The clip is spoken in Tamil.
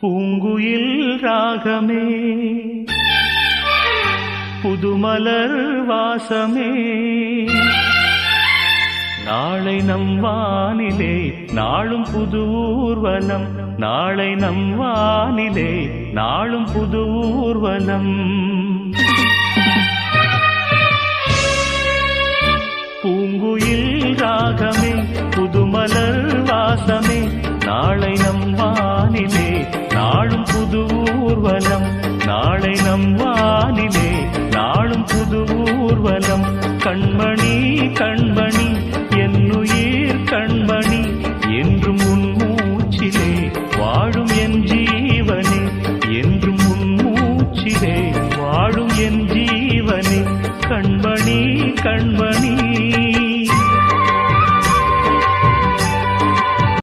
பூங்குயில் ராகமே புதுமலர் வாசமே நாளை நம் வானிலே நாளும் புது ஊர்வலம் நாளை நம் வானிலே நாளும் புது ஊர்வலம் பூங்குயில் ராகமே புதுமலர் வாசமே நாளை நம் வானிலே நாளும் புது ஊர்வலம் நாளை நம் வானிலே நாளும் புது ஊர்வலம் கண்மணி கண்மணி என்னுயிர் கண்மணி என்றும்